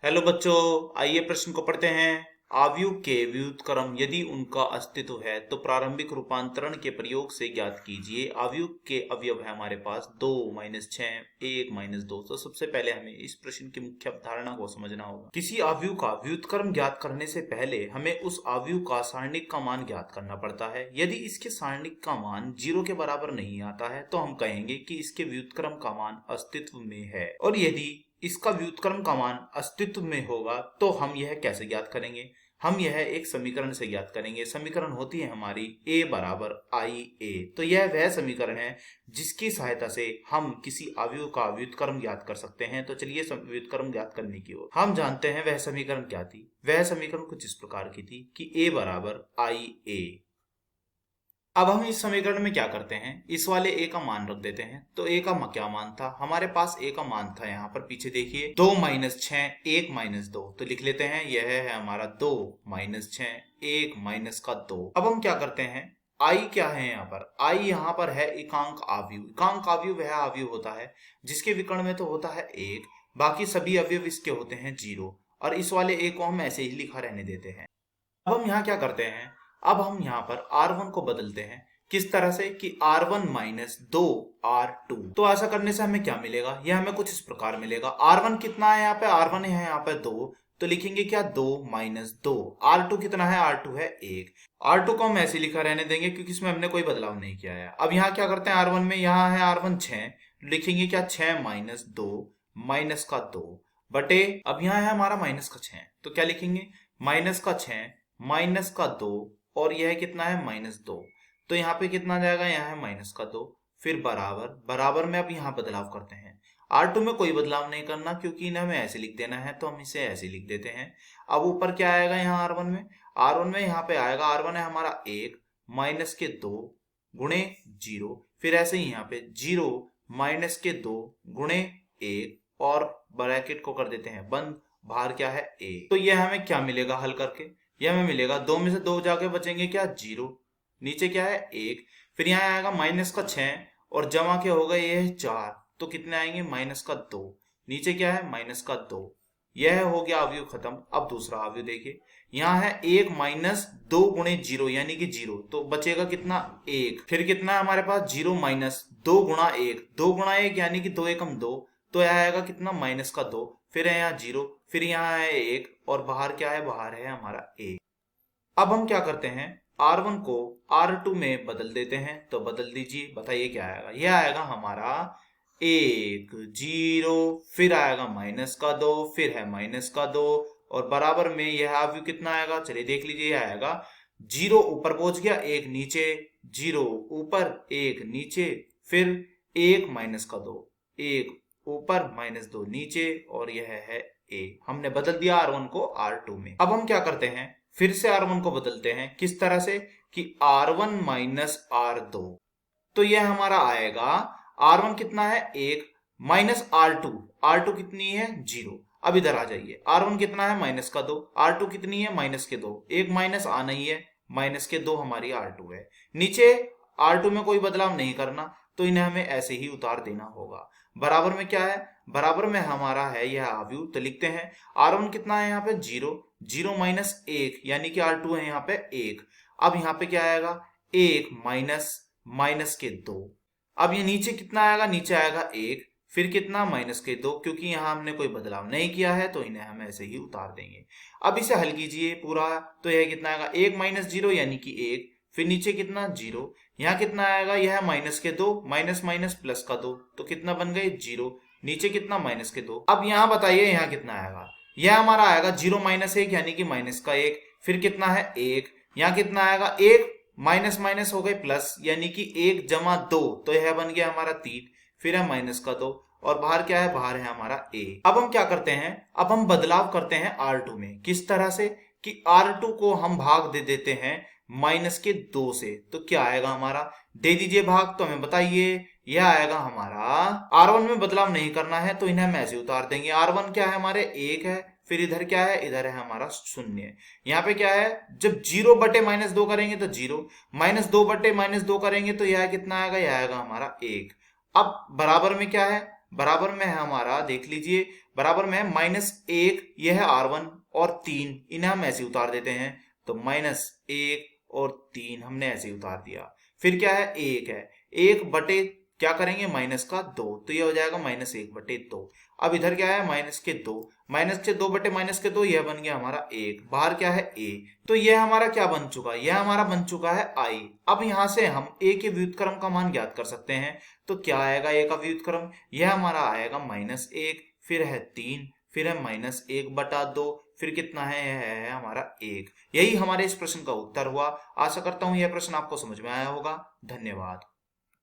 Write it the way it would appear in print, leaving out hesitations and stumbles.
Hello बच्चों, आइए प्रश्न को पढ़ते हैं। आव्यूह के व्युत्क्रम यदि उनका अस्तित्व है तो प्रारंभिक रूपांतरण के प्रयोग से ज्ञात कीजिए। आव्यूह के अवयव है हमारे पास 2 माइनस 6 1 माइनस 2। तो सबसे पहले हमें इस प्रश्न की मुख्य अवधारणा को समझना होगा। किसी आव्यूह का व्युत्क्रम ज्ञात करने से पहले हमें उस आव्यूह का सारणिक का मान ज्ञात करना पड़ता है। यदि इसके सारणिक का मान 0 के बराबर नहीं आता है तो हम कहेंगे कि इसके व्युत्क्रम का मान अस्तित्व में है। और यदि इसका व्युत्क्रम का मान अस्तित्व में होगा तो हम यह कैसे ज्ञात करेंगे? हम यह एक समीकरण से ज्ञात करेंगे। समीकरण होती है हमारी a बराबर आई ए। तो यह वह समीकरण है जिसकी सहायता से हम किसी आव्यूह का व्युत्क्रम ज्ञात कर सकते हैं। तो चलिए व्युत्क्रम ज्ञात करने की ओर। हम जानते हैं वह समीकरण क्या थी। वह समीकरण कुछ इस प्रकार की थी कि a बराबर आई ए। अब हम इस समीकरण में क्या करते हैं, इस वाले a का मान रख देते हैं। तो a का क्या मान था हमारे पास? a का मान था यहाँ पर पीछे देखिए 2 माइनस 6 1 माइनस 2। तो लिख लेते हैं यह है हमारा 2 माइनस 6 1 माइनस का 2। अब हम क्या करते हैं, i क्या है यहाँ पर? i यहाँ पर है एकांक आव्यूह। एकांक आव्यूह वह आव्यूह होता है जिसके विकर्ण में तो होता है 1, बाकी सभी अवयव इसके होते हैं 0। और इस वाले a को हम ऐसे ही लिखा रहने देते हैं। अब हम यहाँ क्या करते हैं, अब हम यहाँ पर R1 को बदलते हैं। किस तरह से कि R1 माइनस 2 R2। तो ऐसा करने से हमें क्या मिलेगा? यह हमें कुछ इस प्रकार मिलेगा। R1 कितना है यहाँ पे? R1 है यहाँ पे 2। तो लिखेंगे क्या? 2 माइनस 2। R2 कितना है? R2 है 1। R2 को हम ऐसे लिखा रहने देंगे क्योंकि इसमें हमने कोई बदलाव नहीं किया है। अब यहाँ क्या करते हैं, R1 में यहाँ है R1 6। लिखेंगे क्या? 6 माइनस 2 माइनस का 2 बटे, अब यहाँ है हमारा माइनस का 6। तो क्या लिखेंगे? माइनस का 6 माइनस का 2 और यह कितना है? माइनस 2। तो यहाँ पे कितना जाएगा? यहाँ है माइनस का 2। फिर बराबर, बराबर में अब यहाँ बदलाव करते हैं। R2 में कोई बदलाव नहीं करना क्योंकि इन्हें हमें ऐसे लिख देना है, तो हम इसे ऐसे लिख देते हैं। अब ऊपर क्या आएगा यहाँ R1 में? R1 में यहाँ पे आएगा, R1 है हमारा 1 माइनस के 2 गुणे 0। फिर ऐसे ही यहाँ पे 0 माइनस के 2 गुणे 1 और ब्रैकेट को कर देते हैं बंद। बाहर क्या है? a। तो यह हमें क्या मिलेगा हल करके? यह हमें मिलेगा 2 में से 2 जाके बचेंगे क्या? 0। नीचे क्या है? 1। फिर यहाँ आएगा माइनस का 6 और जमा के होगा ये है 4। तो कितने आएंगे? माइनस का 2। नीचे क्या है? माइनस का 2। यह हो गया अवयव खत्म। अब दूसरा अवयव देखिए, यहाँ है 1 माइनस 2 गुणे 0 यानी कि 0। तो बचेगा कितना? 1। फिर कितना है हमारे पास? 0 माइनस 2 गुणा 1। 2 गुणा 1 यानी कि 2 एकम 2। तो यह आएगा कितना? माइनस का 2। फिर है यहाँ 0, फिर यहाँ है 1 और बाहर क्या है? बाहर है हमारा 1। अब हम क्या करते हैं, R1 को R2 में बदल देते हैं। तो बदल दीजिए, बताइए क्या आएगा? यह आएगा हमारा 1 0, फिर आएगा माइनस का 2, फिर है माइनस का 2 और बराबर में यह अवयव कितना आएगा? चलिए देख लीजिए, यह आएगा 0 ऊपर पहुंच गया, 1 नीचे, 0 ऊपर 1 नीचे, फिर 1 माइनस का 2, 1 ऊपर माइनस 2 नीचे और यह है a। हमने बदल दिया R1 को R2 में। अब हम क्या करते हैं, फिर से R1 को बदलते हैं। किस तरह से कि R1 माइनस R2। तो यह हमारा आएगा, R1 कितना है? 1 माइनस R2। R2 कितनी है? 0। अब इधर आ जाइए, R1 कितना है? माइनस का 2। R2 कितनी है? माइनस के 2। एक माइनस आना ही है, माइनस के 2 हमारी R2 है। नीचे R2 में कोई बदलाव नहीं करना, तो इन्हें हमें ऐसे ही उतार देना होगा। बराबर में क्या है? बराबर में हमारा है यह अवयव। तो लिखते हैं R1 कितना है यहाँ पे? 0। 0 माइनस 1 यानी कि R2 है यहाँ पे 1। अब यहाँ पे क्या आएगा? 1 माइनस माइनस के 2। अब ये नीचे कितना आएगा? नीचे आएगा 1, फिर कितना? माइनस के 2। क्योंकि यहाँ हमने कोई बदलाव नहीं किया है तो इन्हें हम ऐसे ही उतार देंगे। अब इसे हल कीजिए पूरा। तो यह कितना आएगा? 1 माइनस 0 यानी कि 1, फिर नीचे कितना? 0। यहाँ कितना आएगा? यह है माइनस के 2, माइनस माइनस प्लस का 2, तो कितना बन गए? 0। नीचे कितना? माइनस के 2। अब यहाँ बताइए यहाँ कितना आएगा? यह हमारा आएगा 0 माइनस 1 यानी कि माइनस का 1, फिर कितना है? 1। यहाँ कितना आएगा? 1 माइनस माइनस हो गए प्लस यानी कि 1 जमा 2, तो यह बन गया हमारा 3। फिर है माइनस का 2 और बाहर क्या है? बाहर है हमारा a। अब हम क्या करते हैं, अब हम बदलाव करते हैं R2 में। किस तरह से कि R2 को हम भाग दे देते हैं माइनस के 2 से। तो क्या आएगा हमारा? दे दीजिए भाग। तो हमें बताइए, यह आएगा हमारा, R1 में बदलाव नहीं करना है तो इन्हें हम ऐसे उतार देंगे। R1 क्या है हमारे? 1 है, फिर इधर क्या है? इधर है हमारा 0। यहाँ पे क्या है? जब 0 बटे माइनस 2 करेंगे तो 0, माइनस 2 बटे माइनस 2 करेंगे तो यह कितना आएगा? यह आएगा हमारा 1। अब बराबर में क्या है? बराबर में है हमारा, देख लीजिए, बराबर में -1, यह R1 और 3 इन्हें हम ऐसे उतार देते हैं, तो -1 और 3 हमने ऐसे उतार दिया। फिर क्या है, 1 है, 1 बटे क्या करेंगे -2, तो ये हो जाएगा -1/2। अब इधर क्या है -2, -2 बटे -2, यह बन गया हमारा 1, बाहर क्या है a, तो यह हमारा क्या बन चुका है, यह हमारा बन चुका है i। अब यहां से हम a के व्युत्क्रम का मान ज्ञात कर सकते हैं, तो क्या आएगा a का व्युत्क्रम, यह हमारा आएगा -1, फिर है 3, फिर है -1/2, फिर कितना है, यह है हमारा 1। यही हमारे इस प्रश्न का उत्तर हुआ। आशा करता हूं यह प्रश्न आपको समझ में आया होगा। धन्यवाद।